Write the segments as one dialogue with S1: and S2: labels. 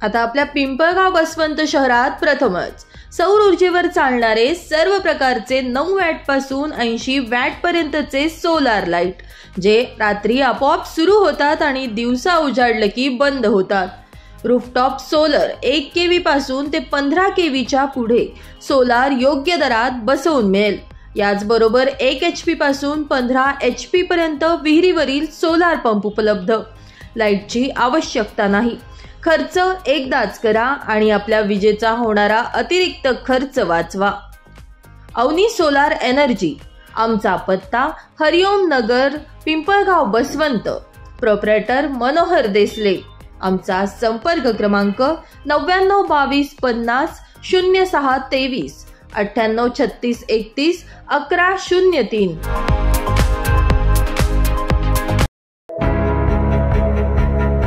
S1: आता आपल्या पिंपळगाव बसवंत शहरात प्रथमच सौर ऊर्जेवर चालणारे सर्व प्रकारचे 9 वॅट पासून 80 वॅट पर्यंतचे सोलार लाईट, जे रात्री आपोआप सुरू होतात आणि दिवसा उजाडलं की बंद होतात. रूफटॉप सोलर 1 केव्ही पासून ते 15 केव्हीच्या पुढे सोलार योग्य दरात बसवून मिळेल. याचबरोबर 1 HP पासून 15 HP पर्यंत विहिरीवरील सोलार पंप उपलब्ध. लाईटची आवश्यकता नाही. खर्च एकदाच करा आणि आपल्या विजेचा होणारा अतिरिक्त खर्च वाचवा. Avani solar energy. आमचा पत्ता हरिओम नगर, पिंपळगाव बसवंत. प्रोप्रायटर मनोहर देसले. आमचा संपर्क क्रमांक 99 22 50 06 23 98 36 31 11 03.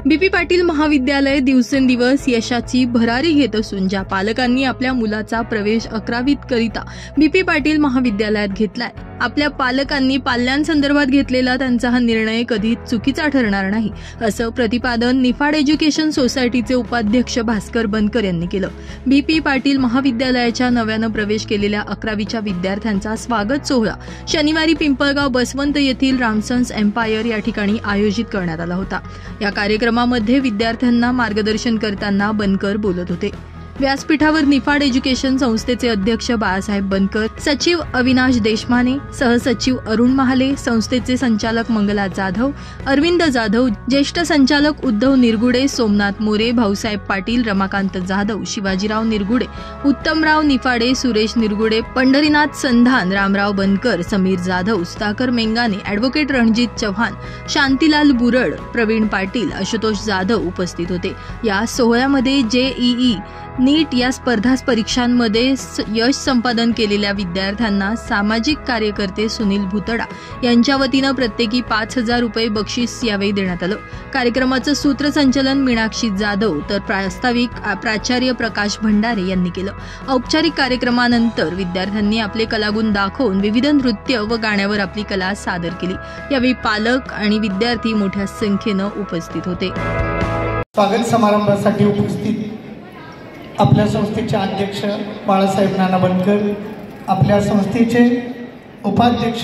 S2: बीपी पाटील महाविद्यालय दिवसेंदिवस यशाची भरारी घेत असून ज्या पालकांनी आपल्या मुलाचा प्रवेश 11वीत करिता बीपी पाटील महाविद्यालयात घेतलाय, आपल्या पालकांनी पाल्यांसंदर्भात घेतलेला त्यांचा हा निर्णय कधीच चुकीचा ठरणार नाही, असं प्रतिपादन निफाड एज्युकेशन सोसायटीचे उपाध्यक्ष भास्कर बनकर यांनी केलं. बीपी पाटील महाविद्यालयाच्या नव्यानं प्रवेश केलेल्या 11वीच्या विद्यार्थ्यांचा स्वागत सोहळा शनिवारी पिंपळगाव बसवंत येथील रामसन्स एम्पायर या ठिकाणी आयोजित करण्यात आला होता. या कार्यक्रमामध्ये विद्यार्थ्यांना मार्गदर्शन करताना बनकर बोलत होते. व्यासपीठावर निफाड एज्युकेशन संस्थेचे अध्यक्ष बाळासाहेब बनकर, सचिव अविनाश देशमाने, सहसचिव अरुण महाले, संस्थेचे संचालक मंगला जाधव, अरविंद जाधव, ज्येष्ठ संचालक उद्धव निरगुडे, सोमनाथ मोरे, भाऊसाहेब पाटील, रमाकांत जाधव, शिवाजीराव निरगुडे, उत्तमराव निफाडे, सुरेश निरगुडे, पंढरीनाथ संधान, रामराव बनकर, समीर जाधव, सुधाकर मेंगाने, ॲडव्होकेट रणजित चव्हाण, शांतीलाल बुरड, प्रवीण पाटील, आशुतोष जाधव उपस्थित होते. या सोहळ्यामध्ये JEE नीट या स्पर्धा परीक्षांमध्ये यश संपादन केलेल्या विद्यार्थ्यांना सामाजिक कार्यकर्ते सुनील भुतडा यांच्या वतीनं प्रत्येकी 5,000 रुपये बक्षीस यावेळी देण्यात आलं. कार्यक्रमाचं सूत्रसंचालन मीनाक्षी जाधव तर प्रास्ताविक प्राचार्य प्रकाश भंडारे यांनी केलं. औपचारिक कार्यक्रमानंतर विद्यार्थ्यांनी आपले कलागुण दाखवून विविध नृत्य व गाण्यावर आपली कला सादर केली. यावेळी पालक आणि विद्यार्थी मोठ्या संख्येनं उपस्थित होते.
S3: स्वागत समारंभासाठी उपस्थित आपल्या संस्थेचे अध्यक्ष बाळासाहेब नाना बनकर, आपल्या संस्थेचे उपाध्यक्ष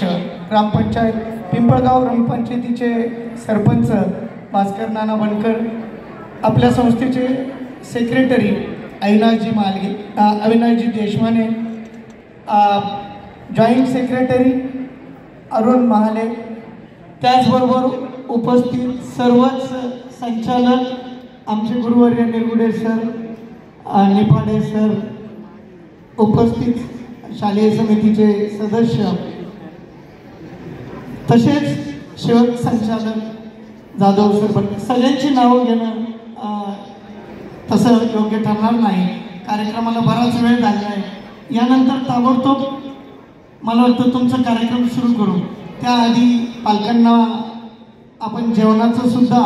S3: ग्रामपंचायत पिंपळगाव ग्रामपंचायतीचे सरपंच भास्कर नाना बनकर, आपल्या संस्थेचे secretary Avinashji Deshmane, joint secretary Arun Mahale, त्याचबरोबर उपस्थित सर्वच संचालक, आमचे गुरुवर्य निरगुडे सर, निफाडे सर, उपस्थित शालेय समितीचे सदस्य, तसेच सेवक संचालक जाधव सर, सगळ्यांची नावं घेणं तसं योग्य ठरणार नाही. कार्यक्रमाला बराच वेळ झाला आहे. यानंतर ताबडतोब मला वाटतं तुमचा कार्यक्रम सुरू करू. त्याआधी पालकांना आपण जेवणाचं सुद्धा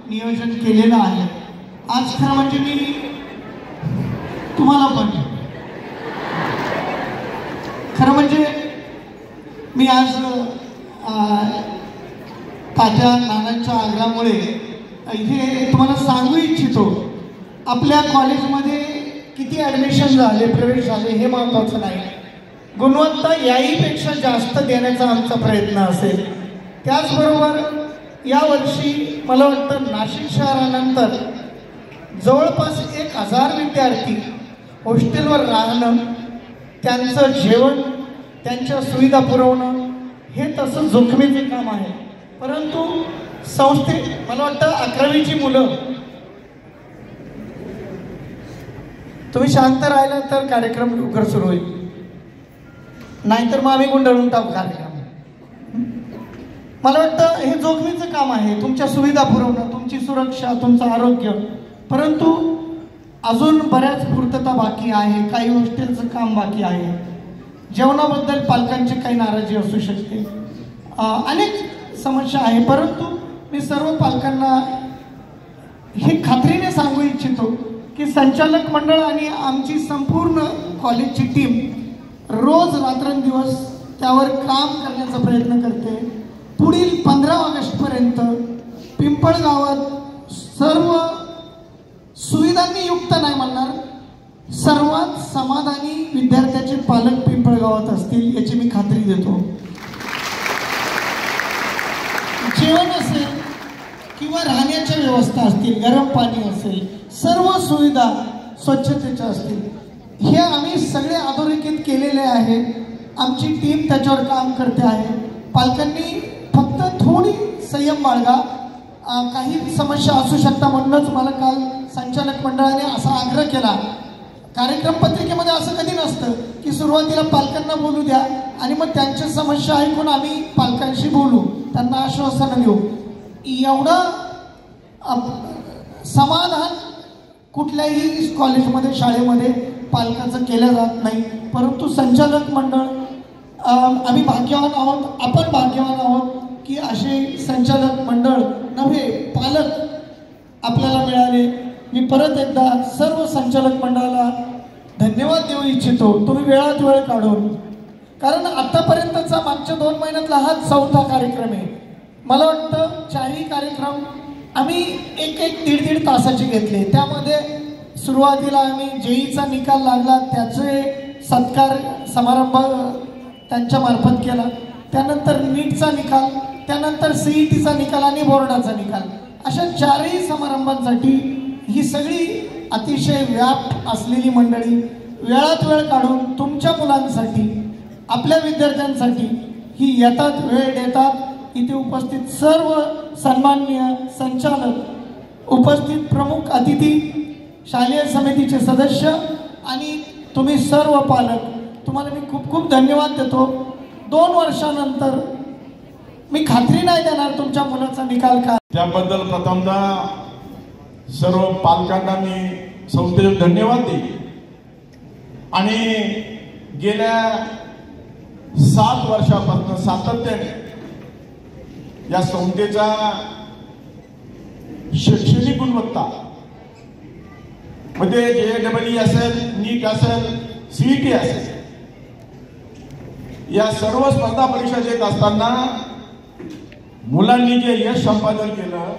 S3: नियोजन केलेलं आहे. आज खरं म्हणजे मी तुम्हाला पण खरं म्हणजे मी आज तात्या नानांच्या आग्रहामुळे हे तुम्हाला सांगू इच्छितो. आपल्या कॉलेजमध्ये किती ॲडमिशन झाले, प्रवेश झाले हे महत्त्वाचं नाही, गुणवत्ता याहीपेक्षा जास्त देण्याचा आमचा प्रयत्न असेल. त्याचबरोबर यावर्षी मला वाटतं नाशिक शहरानंतर जवळपास 1,000 विद्यार्थी हॉस्टेलवर राहणं, त्यांचं जेवण, त्यांच्या सुविधा पुरवणं हे तसं जोखमीचे काम आहे. परंतु मला वाटतं 11वीची मुलं, तुम्ही शांत राहिला तर कार्यक्रम लवकर सुरू होईल, नाहीतर मग आम्ही गुंडाळून टाकू कार्यक्रम. मला वाटतं हे जोखमीचं काम आहे, तुमच्या सुविधा पुरवणं, तुमची सुरक्षा, तुमचं आरोग्य. परंतु अजून बऱ्याच पूर्तता बाकी आहे, काही हॉस्टेलचं काम बाकी आहे, जेवणाबद्दल पालकांची काही नाराजी असू शकते, अनेक समस्या आहे. परंतु मी सर्व पालकांना हे खात्रीने सांगू इच्छितो की संचालक मंडळ आणि आमची संपूर्ण कॉलेजची टीम रोज रात्रंदिवस त्यावर काम करण्याचा प्रयत्न करते. पुढील 15 ऑगस्टपर्यंत पिंपळगावात सर्व सुविधांनी युक्त नाही म्हणणार, सर्वात समाधानी विद्यार्थ्याचे पालक पिंपळगावात असतील याची मी खात्री देतो. जेवण असेल किंवा राहण्याच्या व्यवस्था असतील, गरम पाणी असेल, सर्व सुविधा स्वच्छतेच्या असतील, हे आम्ही सगळे अधोरेखित केलेले आहे. आमची टीम त्याच्यावर काम करते आहे. पालकांनी फक्त थोडी संयम बाळगा. काही समस्या असू शकता म्हणूनच मला काल संचालक मंडळाने असा आग्रह केला. कार्यक्रम पत्रिकेमध्ये असं कधी नसतं की सुरुवातीला पालकांना बोलू द्या आणि मग त्यांच्या समस्या ऐकून आम्ही पालकांशी बोलू, त्यांना आश्वासन देऊ. एवढं समाधान कुठल्याही कॉलेजमध्ये शाळेमध्ये पालकाचं केलं जात नाही. परंतु संचालक मंडळ आम्ही भाग्यवान आहोत, आपण भाग्यवान आहोत की असे संचालक मंडळ नव्हे पालक आपल्याला मिळाले. मी परत एकदा सर्व संचालक मंडळाला धन्यवाद देऊ इच्छितो, तुम्ही वेळात वेळ काढून. कारण आतापर्यंतचा मागच्या 2 महिन्यातला हा 4था कार्यक्रम आहे. मला वाटतं 4ही कार्यक्रम आम्ही एक दीड तासाचे घेतले. त्यामध्ये सुरुवातीला आम्ही जेईचा निकाल लागला त्याचे सत्कार समारंभ त्यांच्या मार्फत केला, त्यानंतर नीटचा निकाल, त्यानंतर CETचा निकाल आणि बोर्डाचा निकाल, अशा 4ही समारंभांसाठी ही सगळी अतिशय व्याप असलेली मंडळी वेळात वेळ काढून तुमच्या मुलांसाठी, आपल्या विद्यार्थ्यांसाठी ही येतात, वेळ देतात. इथे उपस्थित सर्व सन्माननीय संचालक, उपस्थित प्रमुख अतिथी, शालेय समितीचे सदस्य आणि तुम्ही सर्व पालक, तुम्हाला मी खूप खूप धन्यवाद देतो. 2 वर्षानंतर मी खात्री नाही देणार तुमच्या मुलाचा निकाल काय.
S4: त्याबद्दल प्रथमतः सर्व पालकांना मी संस्थेचे धन्यवाद देईन. आणि गेल्या 7 वर्षापासून सातत्याने या संस्थेचा शैक्षणिक गुणवत्ता मध्ये JEE असेल, नीट असेल, CET असेल, या सर्व स्पर्धा परीक्षा देत असताना मुलांनी जे यश संपादन केलं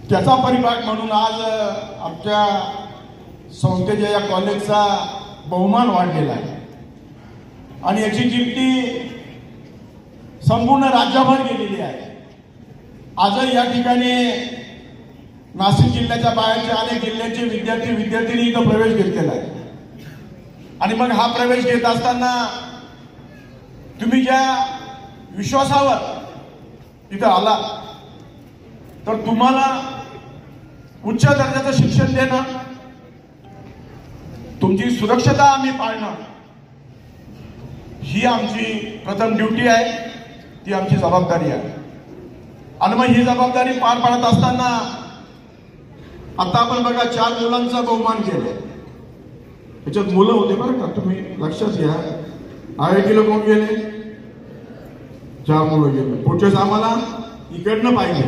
S4: त्याचा परिपाक म्हणून आज आमच्या संस्थेच्या या कॉलेजचा बहुमान वाढलेला आहे. आणि याची कीर्ती संपूर्ण राज्यभर गेलेली आहे. आजही या ठिकाणी नाशिक जिल्ह्याच्या बाहेरच्या अनेक जिल्ह्यांचे विद्यार्थी इथं प्रवेश घेतलेला आहे. आणि मग हा प्रवेश घेत असताना तुम्ही ज्या विश्वासावर इथं आला तर तुम्हाला उच्च दर्जाचं शिक्षण देणं, तुमची सुरक्षता आम्ही पाळणं ही आमची प्रथम ड्युटी आहे, ती आमची जबाबदारी आहे. आणि मग ही जबाबदारी पार पाडत असताना आता आपण बघा 4 मुलांचा बहुमान केला. त्याच्यात मुलं होते बरं का, तुम्ही लक्षात घ्या. IITला कोण गेले? 4 मुलं गेले. पुढच्याच आम्हाला इकडनं पाहिजे.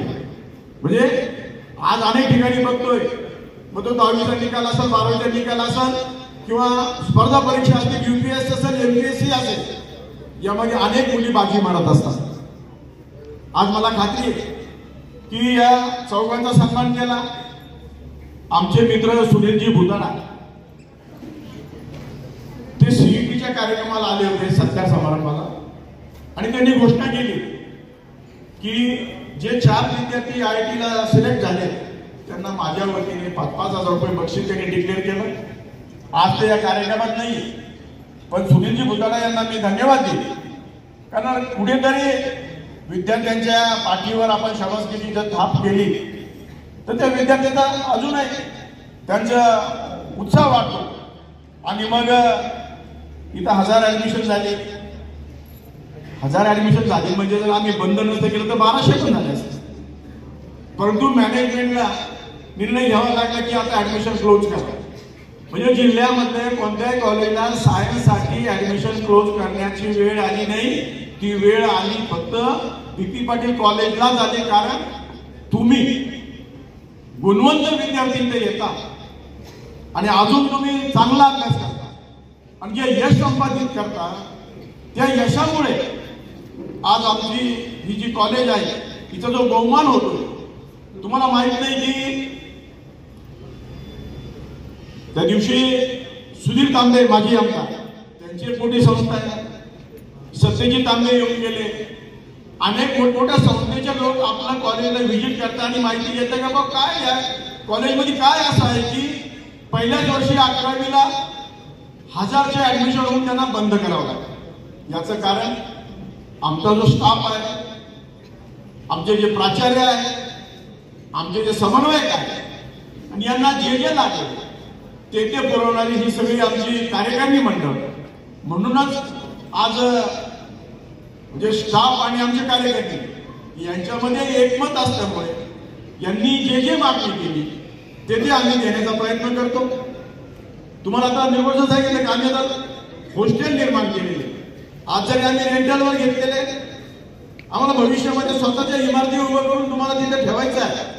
S4: म्हणजे आज अनेक ठिकाणी बघतोय, मग तो 10वीचा निकाल असेल, 12वीचा निकाल असेल किंवा स्पर्धा परीक्षा असतील, UPSC असेल, MPSC असेल, यामध्ये अनेक मुली बाजी मारत असतात. आज मला खात्री आहे की या चौघांचा सन्मान केला. आमचे मित्र सुनीलजी भुताडा ते CETच्या कार्यक्रमाला आले होते, सत्कार समारंभाला, आणि त्यांनी घोषणा केली की जे 4 विद्यार्थी IITला सिलेक्ट झाले त्यांना माझ्या वतीने 5-5 हजार रुपये बक्षीस त्यांनी डिक्लेअर केलं. आज ते या कार्यक्रमात नाही, पण सुनीलजी भुताडा यांना मी धन्यवाद देईन. कारण कुठेतरी विद्यार्थ्यांच्या पाठीवर आपण शाबासकीची जर थाप केली तर त्या विद्यार्थ्यांचा अजूनही त्यांचा उत्साह वाढतो. आणि मग इथं 1000 ऍडमिशन झाले. 1000 ऍडमिशन झाले म्हणजे जर आम्ही बंद नसतं केलं तर 1200 पण झाले असते. परंतु मॅनेजमेंटला निर्णय घ्यावा लागला की आता ऍडमिशन क्लोज करा. म्हणजे जिल्ह्यामध्ये कोणत्याही कॉलेजला सायन्ससाठी ऍडमिशन क्लोज करण्याची वेळ आली नाही. ती वेळ आली फक्त BP पाटील कॉलेजला झाली. कारण तुम्ही गुणवंत विद्यार्थी येता आणि अजून तुम्ही चांगला अभ्यास करता आणि जे यश संपादित करता, त्या यशामुळे आज आमची ही जी कॉलेज आहे तिचा जो बहुमान होतो. तुम्हाला माहित नाही की त्या दिवशी सुधीर तांबे माजी आमदार, त्यांची मोठी संस्था आहे, सत्यजित तांबे येऊन गेले, अनेक मोठमोठ्या संस्थेचे लोक आपल्या कॉलेजला व्हिजिट करतात आणि माहिती घेतात का बाबा काय आहे कॉलेजमध्ये, काय असं आहे की पहिल्याच वर्षी 11वीला 1000चे ऍडमिशन होऊन त्यांना बंद करावं लागतं. याचं कारण आमचा जो स्टाफ आहे, आमचे जे प्राचार्य आहे, आमचे जे समन्वयक आहे आणि यांना जे जे लागेल ते पुरवणारी ही सगळी आमची कार्यकारिणी मंडळ. म्हणूनच आज म्हणजे स्टाफ आणि आमचे कार्यकर्ते यांच्यामध्ये एकमत असल्यामुळे यांनी जे जे मागणी केली ते आम्ही देण्याचा प्रयत्न करतो. तुम्हाला आता निवडच सांगितलं की आम्ही आता हॉस्टेल निर्माण केलेले, आज जरी आम्ही रेंटलवर घेतलेले, आम्हाला भविष्यामध्ये स्वतःच्या इमारती उभं करून तुम्हाला तिथे ठेवायचं आहे.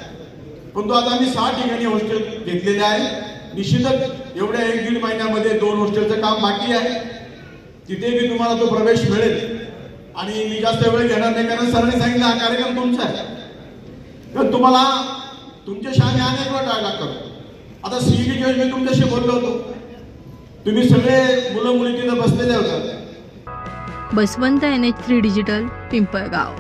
S4: परंतु आता आम्ही 6 ठिकाणी हॉस्टेल घेतलेले आहे. निश्चितच एवढ्या 1-1.5 महिन्यामध्ये 2 हॉस्टेलचं काम बाकी आहे. तिथे बी तुम्हाला तो प्रवेश मिळेल. आणि मी जास्त वेळ घेणार नाही कारण सरांनी सांगितलं हा कार्यक्रम तुमचा आहे, तर तुम्हाला तुमच्या शाने अनेक वेळ टाळला करतो. आता सीईटीच्या वेळेस मी तुमच्याशी बोललो होतो, तुम्ही सगळे मुलं मुली तिथं बसलेले होते.
S2: Baswant NH3 digital, Pimpalgaon.